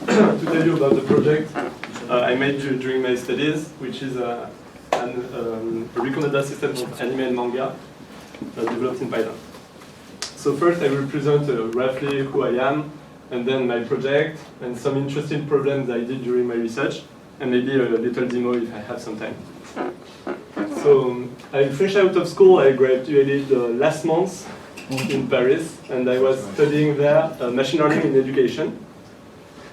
to tell you about the project I made during my studies, which is a recommender system of anime and manga developed in Python. So first I will present roughly who I am, and then my project, and some interesting problems I did during my research, and maybe a little demo if I have some time. So I'm fresh out of school. I graduated last month in Paris, and I was studying there machine learning in education.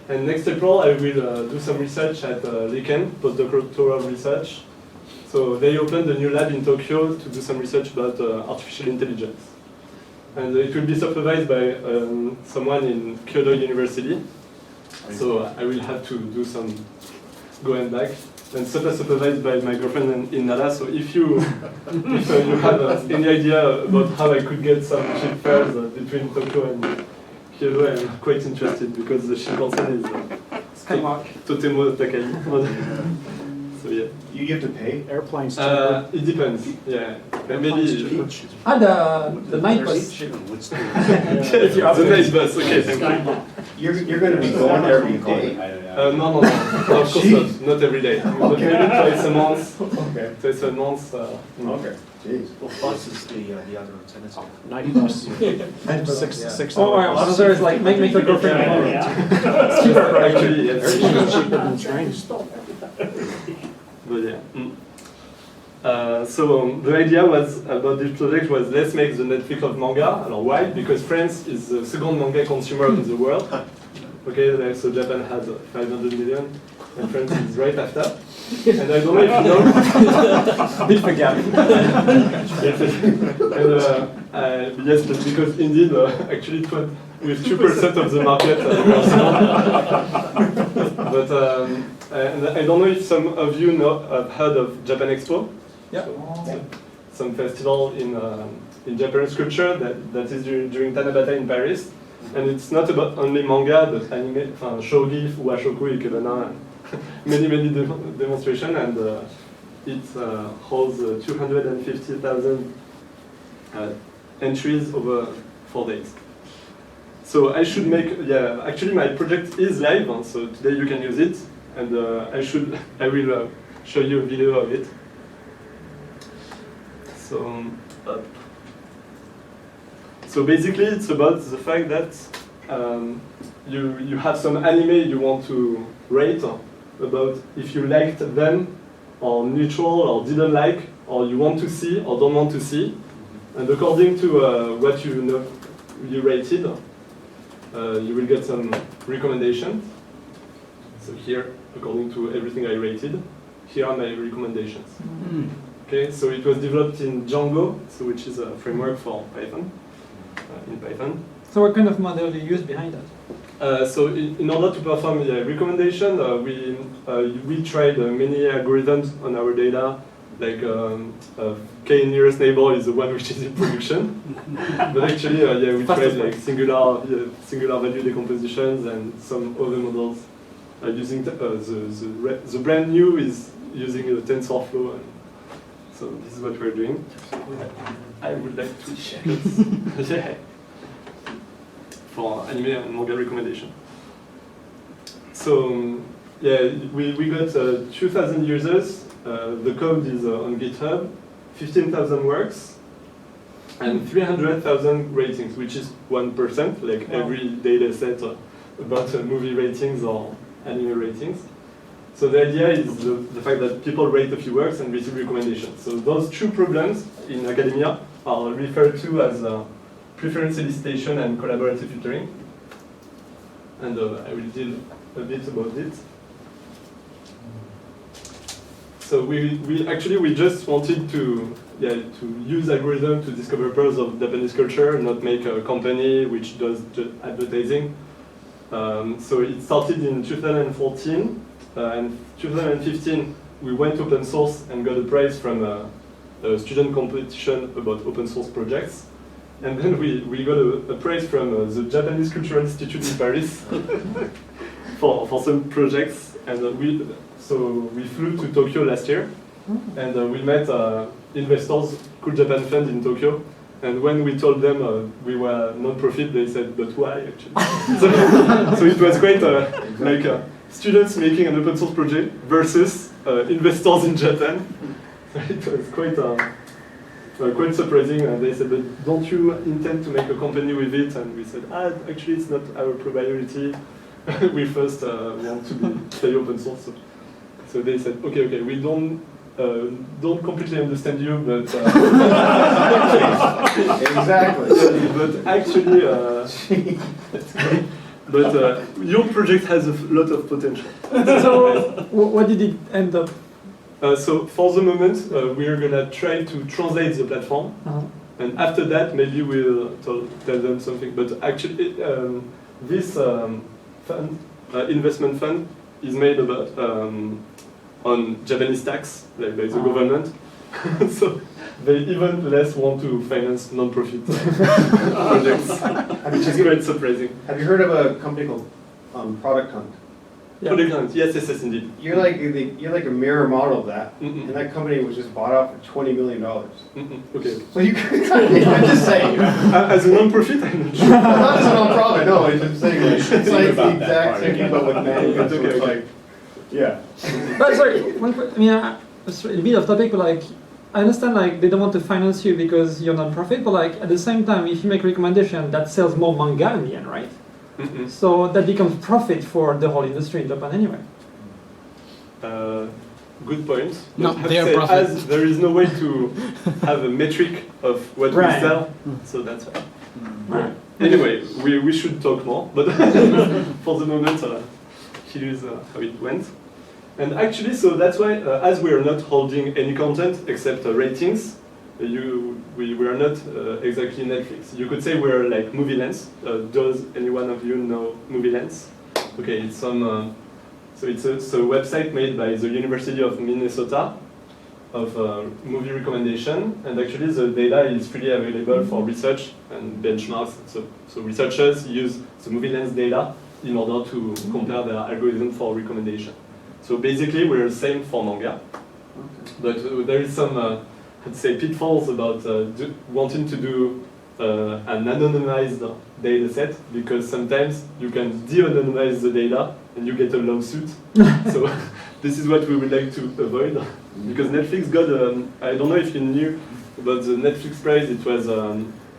And next April I will do some research at Riken, postdoctoral research. So they opened a new lab in Tokyo to do some research about artificial intelligence. And it will be supervised by someone in Kyoto University. So I will have to do some go and back. And supervised by my girlfriend in Nara. So if you have any idea about how I could get some cheap fares between Tokyo and Kyoto, I'm quite interested because the Shinkansen is totemo takai. So yeah. You have to pay? Airplanes. It depends. Yeah. Maybe. The night bus. The night bus. Okay, thank you. You're going to be going every day? No, of course not. Not every day. Maybe twice a month. Okay. Twice a month. Okay. Jeez. Well, bus is the other alternative. Night bus. Six. Oh, all right. So there's like make the girlfriend alone. It's cheaper, right? Actually, yes. It's cheaper than trains. But yeah. So the idea was about this project was let's make the Netflix of manga. Why? Because France is the second manga consumer in the world. Okay, so Japan has 500 million, and France is right after. And I don't know if you know. Big for gap. And yes, but because indeed, actually, with 2% of the market, we are small. But and I don't know if some of you have heard of Japan Expo. Yeah. So, some festival in Japanese culture that is during Tanabata in Paris. And it's not about only manga, but anime, shogi, washoku, ikebana, many demonstrations, and it holds 250,000 entries over 4 days. So I should make, actually my project is live, so today you can use it, and I will show you a video of it. So basically, it's about the fact that you have some anime you want to rate about if you liked them, or neutral, or didn't like, or you want to see, or don't want to see. And according to what you rated, you will get some recommendations. So here, according to everything I rated, here are my recommendations. Okay, so it was developed in Django, which is a framework for Python. In Python. So what kind of model do you use behind that? So in order to perform the recommendation, we tried many algorithms on our data, like k nearest neighbor is the one which is in production. But actually, we tried like singular value decompositions and some other models using the brand new is using the TensorFlow. And so this is what we're doing. I would like to check it. Yeah. For anime and manga recommendation. So we got 2,000 users. The code is on GitHub, 15,000 works, and 300,000 ratings, which is 1%, like every data set about movie ratings or anime ratings. So the idea is the fact that people rate a few works and receive recommendations. So those two problems in academia are referred to as preference elicitation and collaborative filtering. And I will deal a bit about it. So we just wanted to use algorithm to discover pearls of Japanese culture, not make a company which does advertising. So it started in 2014. And 2015, we went open source and got a prize from a student competition about open source projects. And then we got a prize from the Japanese Cultural Institute in Paris for some projects. And we flew to Tokyo last year, and we met investors, Cool Japan Fund in Tokyo. And when we told them we were non-profit, they said, "But why?" Actually, so it was quite like students making an open source project versus investors in Japan. It was quite surprising. And they said, "But don't you intend to make a company with it?" And we said, "Actually, it's not our priority. We first want to stay open source." So they said, "Okay, we don't completely understand you, but Exactly. but actually, your project has a lot of potential." So, what did it end up? So for the moment, we're gonna try to translate the platform, and after that, maybe we'll tell them something. But actually, this fund, investment fund, is made about on Japanese tax, like by the government. So they even less want to finance non-profit projects. Which is quite surprising. Have you heard of a company called Product Hunt? Yeah. Product Hunt, yes, indeed. You're like a mirror model of that, Mm-mm. and that company was just bought out for $20 million. Okay. So you could, I'm just saying. As a non-profit, I'm not sure. Not as a non-profit, no. I'm just saying it's like Think about the that exact part same, again. but with management. So Okay, it's okay. like, yeah. But sorry, it's a bit off topic, but like, I understand like they don't want to finance you because you're non-profit, but like at the same time, if you make recommendation, that sells more manga in the end, right? Mm-mm. So that becomes profit for the whole industry in Japan anyway. Good point. Not But I have their to say, profit. as there is no way to have a metric of what Right. we sell, so that's why. Right. Anyway, we should talk more, but for the moment, here's how it went. And actually, so that's why, as we are not holding any content except ratings, we are not exactly Netflix. You could say we're like Movie Lens. Does any one of you know Movie Lens? Okay, it's some. So it's a website made by the University of Minnesota of movie recommendation, and actually the data is freely available for research and benchmarks. So researchers use the Movie Lens data in order to compare their algorithm for recommendation. So basically we're the same for manga, but there is some, let's say, pitfalls about wanting to do an anonymized data set, because sometimes you can de-anonymize the data and you get a lawsuit. So this is what we would like to avoid, because Netflix got, I don't know if you knew about the Netflix prize. It was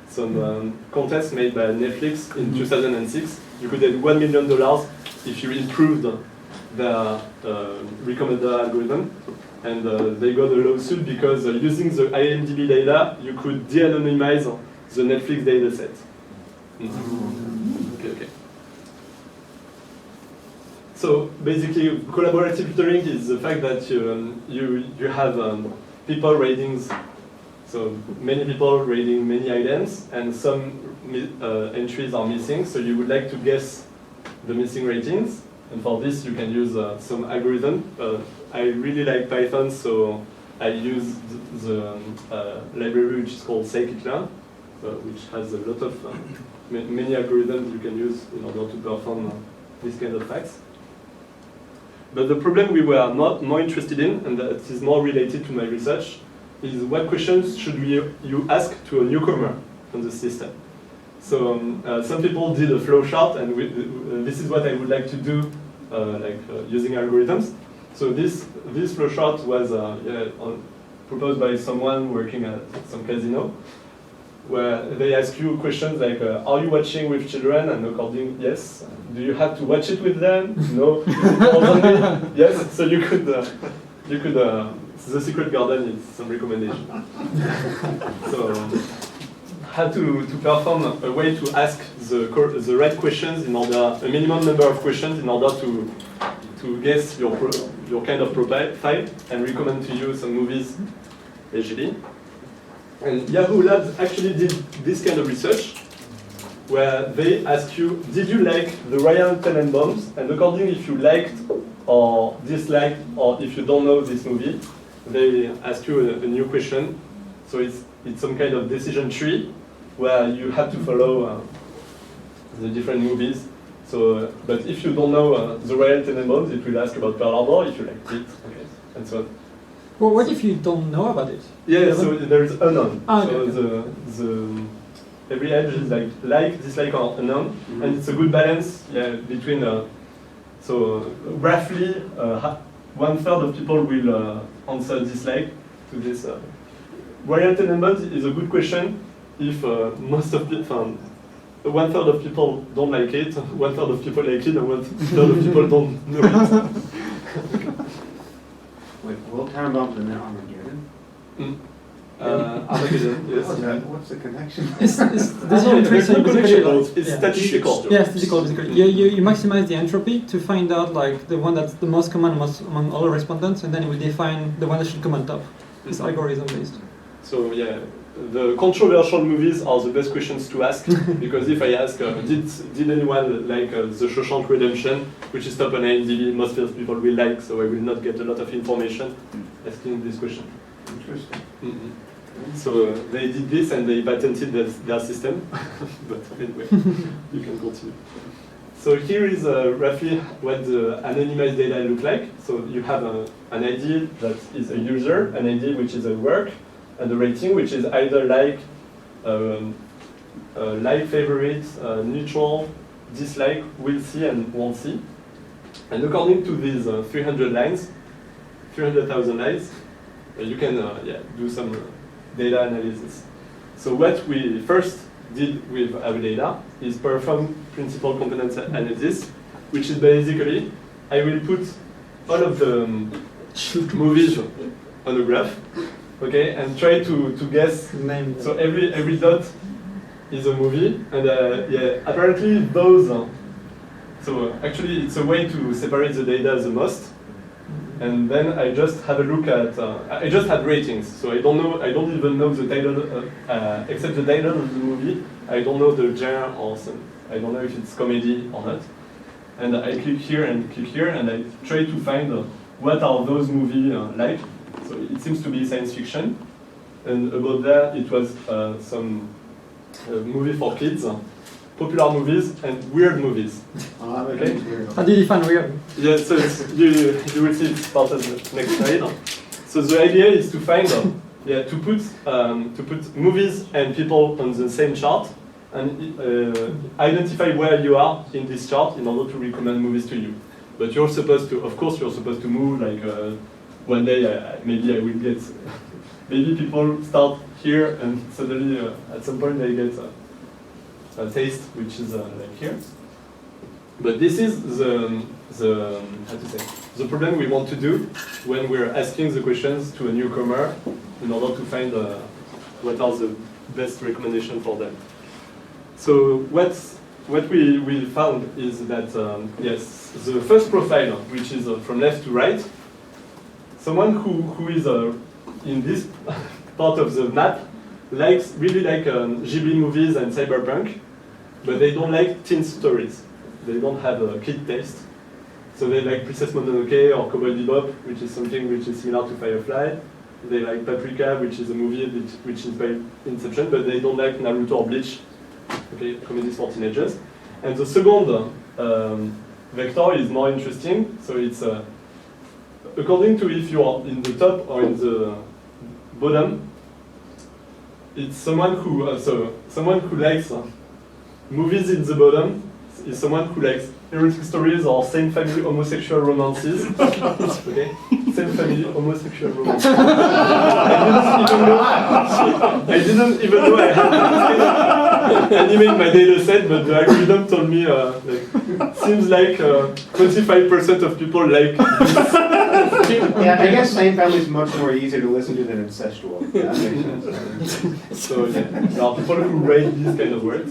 some contest made by Netflix in 2006. You could get $1 million if you improved the recommender algorithm. And they got a lawsuit because using the IMDb data, you could de-anonymize the Netflix data set. Okay. So basically, collaborative filtering is the fact that you have people rating, so many people rating many items, and some entries are missing. So you would like to guess the missing ratings, and for this you can use some algorithm. I really like Python, so I use the library which is called scikit-learn, which has a lot of many algorithms you can use in order to perform this kind of facts. But the problem we were not more interested in, and that is more related to my research, is what questions should you ask to a newcomer on the system. So some people did a flow chart, and this is what I would like to do, using algorithms. So this flow chart was proposed by someone working at some casino, where they ask you questions like, are you watching with children? And according, yes. Do you have to watch it with them? No. Yes. So you could, the secret garden is some recommendation. So had to perform a way to ask the right questions in order, a minimum number of questions in order to guess your kind of profile and recommend to you some movies legibly. And Yahoo Labs actually did this kind of research, where they ask you, did you like the Royal Tenenbaums? And according if you liked or disliked, or if you don't know this movie, they ask you a new question. So it's some kind of decision tree, where you have to follow the different movies. So, but if you don't know the Royal Tenenbaums, it will ask about Pearl Harbor, if you liked it, okay, and so on. Well, what if you don't know about it? Yeah, so there's unknown. Okay. So the every edge is like, dislike, or unknown, and it's a good balance between So roughly 1/3 of people will answer dislike to this. Royal Tenenbaums is a good question if most of people, 1/3 of people don't like it, 1/3 of people like it, and 1/3 of people don't know it. Wait, World Tenenbaums and then Armageddon? Armageddon, yes. What's the connection? It's There's basically no connection, like, it's yeah. statistical. Yeah, statistical basically. You maximize the entropy to find out like the one that's the most common among all the respondents, and then you will define the one that should come on top. It's algorithm based. So yeah, the controversial movies are the best questions to ask because if I ask, did anyone like The Shawshank Redemption, which is top on IMDb, most people will like, so I will not get a lot of information asking this question. Interesting. So they did this and they patented their system, but anyway, you can continue. So here is roughly what the anonymized data look like. So you have an ID that is a user, an ID which is a work, and a rating which is either like, favorite, neutral, dislike, will see, and won't see. And according to these 300 lines, 300,000 lines, you can do some data analysis. So what we first did with our data is perform principal component analysis, which is basically, I will put all of the movies on a graph, okay, and try to guess. Name. So every dot is a movie, and apparently those. So actually, it's a way to separate the data the most. And then I just have a look at. I just had ratings, so I don't know. I don't even know the title, except the title of the movie. I don't know the genre or some. I don't know if it's comedy or not. And I click here, and I try to find what are those movies like. So it seems to be science fiction, and about that it was some movie for kids, popular movies, and weird movies. Okay. How do you define weird? Yeah, so you will see it's part of the next slide. So the idea is to find, to put movies and people on the same chart and identify where you are in this chart in order to recommend movies to you. But you're supposed to, of course, you're supposed to move. Like one day, maybe I will get. Maybe people start here and suddenly at some point they get a taste, which is like here. But this is the problem we want to do when we're asking the questions to a newcomer in order to find what are the best recommendations for them. So what we found is that yes, the first profile, which is from left to right, someone who is in this part of the map really like Ghibli movies and cyberpunk, but they don't like teen stories. They don't have a kid taste. So they like Princess Mononoke or Cowboy Bebop, which is something which is similar to Firefly. They like Paprika, which is a movie which inspired Inception, but they don't like Naruto or Bleach, okay, comedies for teenagers. And the second vector is more interesting. So it's according to if you are in the top or in the bottom, it's someone who likes movies in the bottom is someone who likes erotic stories or same family homosexual romances. Okay, same family homosexual romances. I didn't even know I had this anime in my data set, but the algorithm told me seems like 25% of people like this. Yeah, I guess same family is much more easier to listen to than incestual. Yeah, that makes sense. So yeah, there are people who rate these kind of works.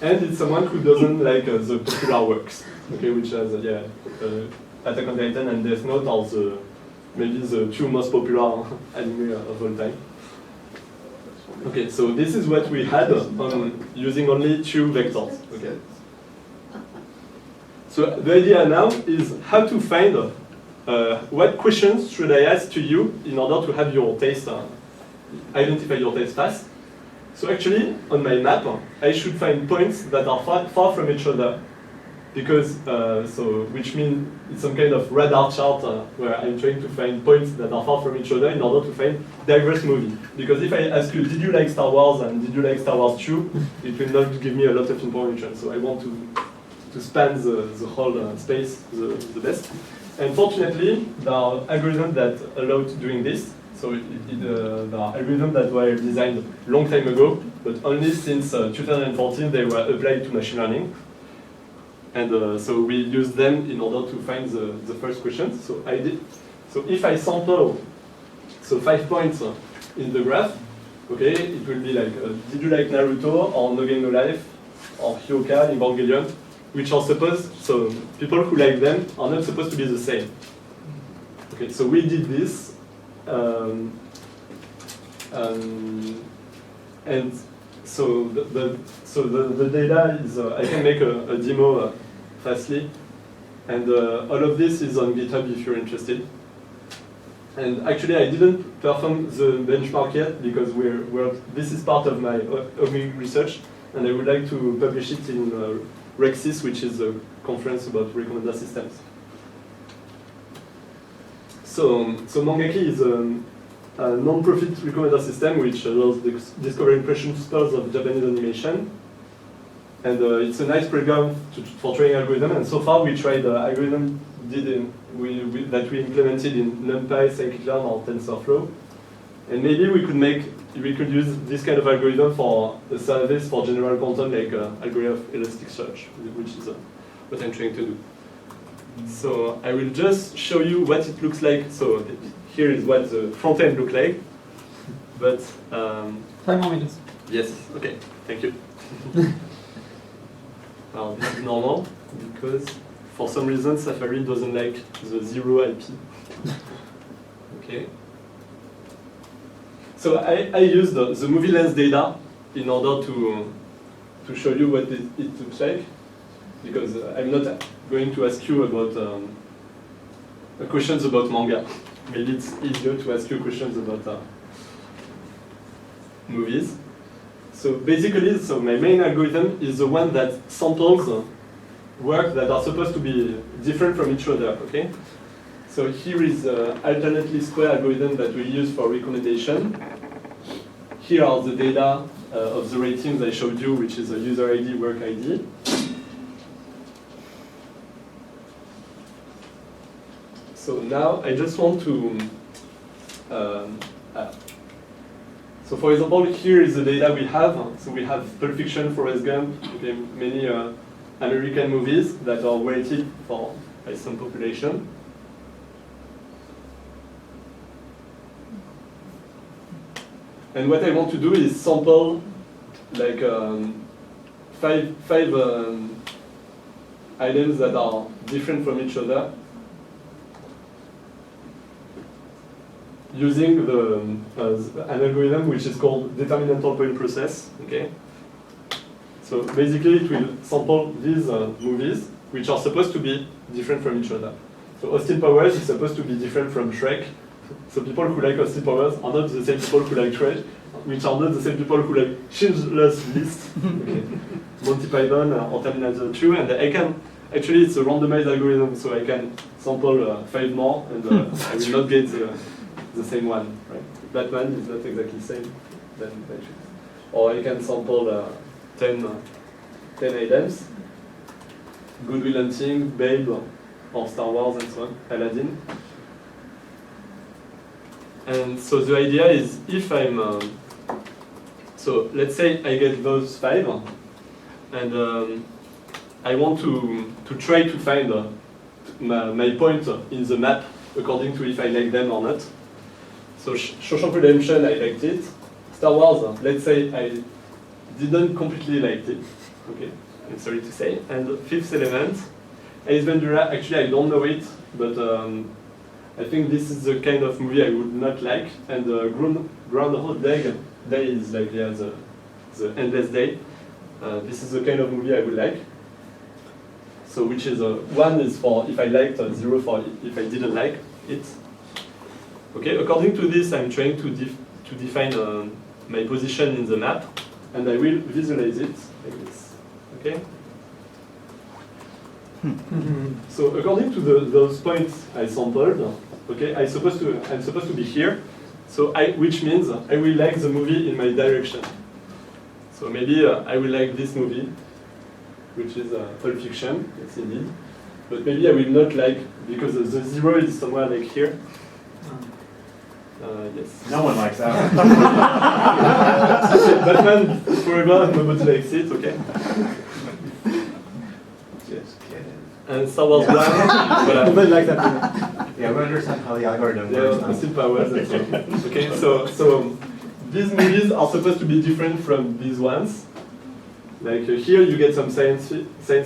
And it's someone who doesn't like the popular works, okay, which has Attack on Titan and Death Note are maybe the two most popular anime of all time. Okay, so this is what we had on using only two vectors. Okay. So the idea now is how to find what questions should I ask to you in order to have your taste, identify your taste fast. So actually, on my map, I should find points that are far from each other, because which means it's some kind of radar chart where I'm trying to find points that are far from each other in order to find diverse movie. Because if I ask you, did you like Star Wars and did you like Star Wars 2, it will not give me a lot of information. So I want to to span the whole space the best. And fortunately, there are algorithms that allow doing this. So there are algorithms that were designed a long time ago, but only since 2014 they were applied to machine learning. And so we use them in order to find the first questions. So So if I sample 5 points in the graph, okay, it will be like, did you like Naruto or No Game No Life or Hyoka, Evangelion, which are supposed, so people who like them are not supposed to be the same. Okay, so we did this, and so the data is, I can make a demo fastly, and all of this is on GitHub if you're interested. And actually, I didn't perform the benchmark yet because this is part of my own research, and I would like to publish it in Rexis, which is a conference about recommender systems. So Mangaki is a non-profit recommender system which allows discovering principles of Japanese animation. And it's a nice program for training algorithm. And so far, we tried algorithm that we implemented in NumPy, scikit-learn, or TensorFlow. And maybe we could use this kind of algorithm for a service for general content like algorithm of Elasticsearch, which is what I'm trying to do. So I will just show you what it looks like. So here is what the front end looks like. But 5 more minutes. yes, okay, thank you. Well, this is normal because for some reason Safari doesn't like the 0 IP. Okay. So I used the movie lens data in order to show you what it looks like, because I'm not going to ask you about questions about manga. Maybe it's easier to ask you questions about movies. So basically, my main algorithm is the one that samples work that are supposed to be different from each other, okay? So here is the alternately square algorithm that we use for recommendation. Here are the data of the ratings I showed you, which is a user ID, work ID. So now I just want to, so for example, here is the data we have. So we have Pulp Fiction, Forrest Gump, okay, many American movies that are weighted by some population. And what I want to do is sample like five items that are different from each other using an algorithm which is called determinantal point process. Okay. So basically, it will sample these movies which are supposed to be different from each other. So Austin Powers is supposed to be different from Shrek. So people who like Austin Powers are not the same people who like Shrek, which are not the same people who like Schindler's List, okay. Monty Python, or Terminator 2, and I can, actually it's a randomized algorithm, so I can sample 5 more, and I will not get the same one, right? Batman is not exactly the same, then or I can sample 10 items, Good Will Hunting, Babe, or Star Wars and so on, Aladdin. And so the idea is, if I'm, so let's say I get those 5, and I want to try to find my point in the map according to if I like them or not. So Shawshank Redemption, I liked it. Star Wars, let's say I didn't completely like it. Okay, I'm sorry to say. And Fifth Element, Ace Ventura, actually I don't know it, but I think this is the kind of movie I would not like. And Groundhog Day is like the endless day. This is the kind of movie I would like. So which is 1 is for if I liked, 0 for if I didn't like it. Okay, according to this, I'm trying to define my position in the map, and I will visualize it like this. Okay. So according to those points I sampled, okay, I'm supposed to be here. So which means I will like the movie in my direction. So maybe I will like this movie. which is Pulp Fiction, yes indeed. But maybe I will not like, because the zero is somewhere like here. Yes. No one likes that. Batman Forever, nobody likes it, okay. Just kidding. And Star Wars 1, voilà. Nobody like that movie. Yeah, we understand how the algorithm Yeah, works now. Austin Powers and so on. Okay, so these movies are supposed to be different from these ones. Like here you get some science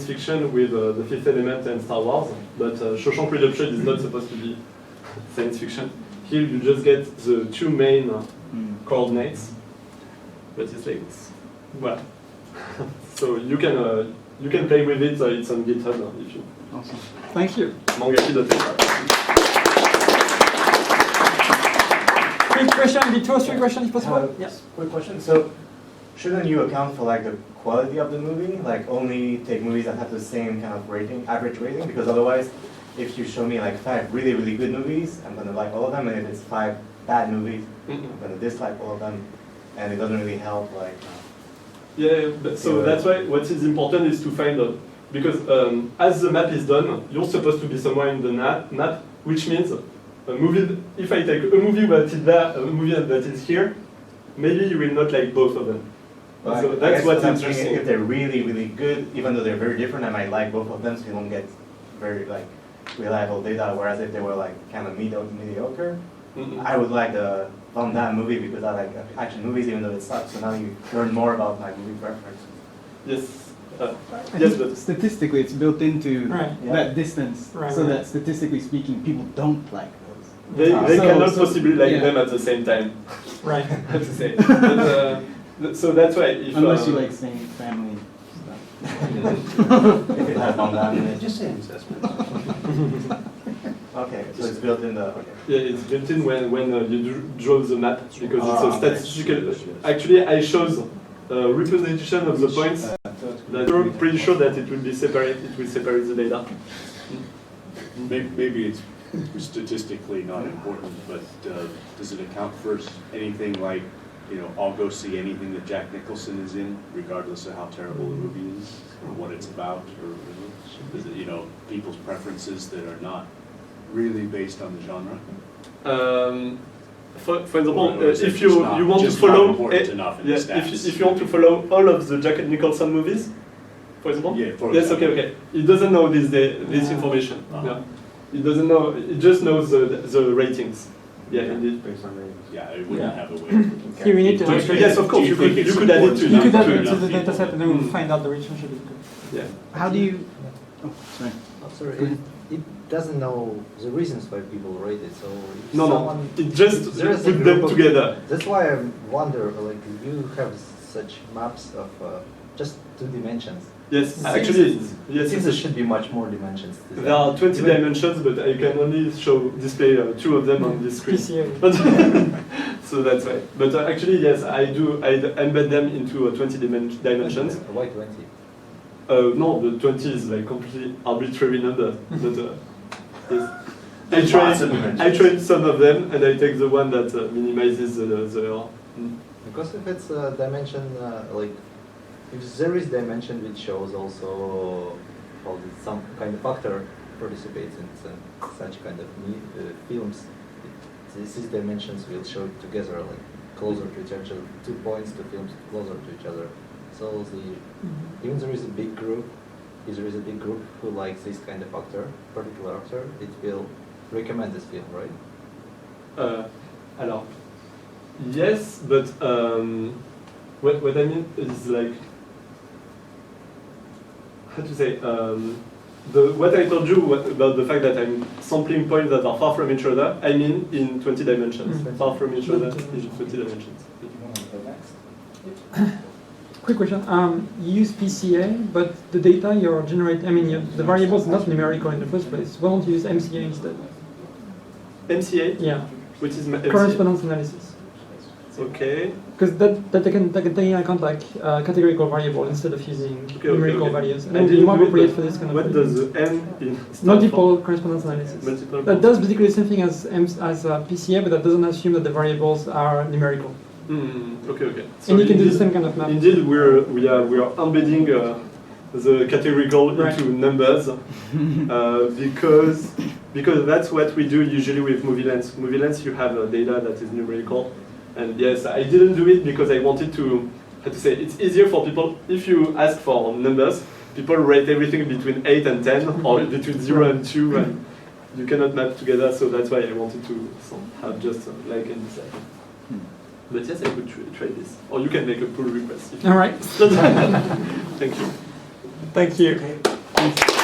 fiction with The Fifth Element and Star Wars, but Shawshank Redemption is not supposed to be science fiction. Here you just get the two main coordinates, but it's like this. Well, so you can play with it. It's on GitHub if you. Awesome. Thank you. Mangaki.fr. Quick question, maybe 2 or 3 questions if possible. Yes. Quick question. So, shouldn't you account for like the quality of the movie? Like only take movies that have the same kind of rating, average rating? Because otherwise, if you show me like 5 really, really good movies, I'm gonna like all of them, and if it's 5 bad movies, I'm gonna dislike all of them, and it doesn't really help like. Yeah, but so that's why what is important is to find out, because as the map is done, you're supposed to be somewhere in the map, which means a movie. If I take a movie that is there, a movie that is here, maybe you will not like both of them. Well, So I that's guess what's what I'm saying, interesting. if they're really, really good, even though they're very different, I might like both of them, so you don't get very like reliable data. Whereas if they were like kind of mediocre, I would like the Van Damme movie because I like action movies, even though it sucks. So now you learn more about my movie preferences. Yes. I Yes, think but statistically, it's built into Right. that distance, Right, so right. that statistically speaking, people don't like those. they So- cannot so- possibly like yeah. them at the same time. Right. I have to say. But, so that's why if Unless you like same family stuff. If it has Van Damme in it. Just say assessment. Okay, so it's built in the. Okay. yeah, it's built in when you draw the map because it's a okay. statistical. Actually, I shows representation of the points. That you're pretty sure that it will be separate. It will separate the data. Maybe it's statistically not important, but does it account for anything like, you know, I'll go see anything that Jack Nicholson is in, regardless of how terrible the movie is, or what it's about, or is it, you know, people's preferences that are not really based on the genre? For example, Or is it if you just not- want to just not follow, important enough in the stats? if you want to follow all of the Jack Nicholson movies, for example, Yeah, for yes, example. okay. He doesn't know this information. Yeah. He doesn't know. He just knows the ratings. Yeah, indeed. Based on ratings. Yeah, it wouldn't Yeah. have a way. Here we need to. Do you actually- think Yes, of course, do you think could- it's you could add it to- important You could enough add to it to enough the data people? set and then we'll Mm. find out the relationship. Yeah. How do you? Oh, sorry. Sorry, it doesn't know the reasons why people rate it, so if No, someone, It just there is a put group them of- together. That's why I wonder, like, you have such maps of just 2 dimensions. Yes, Seems- actually, It yes. seems there should be much more dimensions. to There that. are 20 Even- dimensions, but I can only display 2 of them on this screen. PCA. So that's why. But actually, yes, I embed them into 20 dimensions. Why 20? No, the 20 is like completely arbitrary number. But yes. Lots of dimensions. I tried some of them, and I take the one that minimizes the error. Mm. Because if it's a dimension, like, if there is dimension which shows also how some kind of factor participates in such kind of films, these dimensions will show together, like closer to each other, 2 points to films closer to each other. So even there is a big group, if there is a big group who likes this kind of actor, particular actor, it will recommend this film, right? Alors, yes, but what I mean is like, how to say, what I told you about the fact that I'm sampling points that are far from each other, I mean in 20 dimensions, far from each other in 20 dimensions. Quick question. You use PCA, but the data you're generating, I mean, the variable is not numerical in the first place. Why don't you use MCA instead? MCA, Yeah, which is MCA. correspondence analysis. Okay. Because that can take into account like categorical variable instead of using numerical values. And it I would be didn't more do it, appropriate but for this kind of what thing. does the M in stand Multiple correspondence analysis. for? Multiple. That does basically the same thing as PCA, but that doesn't assume that the variables are numerical. Okay. And you can do the indeed- same kind of map. Indeed, we are embedding the categorical Right. into numbers because that's what we do usually with movie lens. Movie lens, you have data that is numerical, and yes, I didn't do it because I wanted to. How to say? It's easier for people if you ask for numbers. People rate everything between 8 and 10, or between 0 and 2, and you cannot map together. So that's why I wanted to have just like and decide. But yes, I could try this, or you can make a pull request. If you All right. Thank you. Thank you. Okay. Thanks.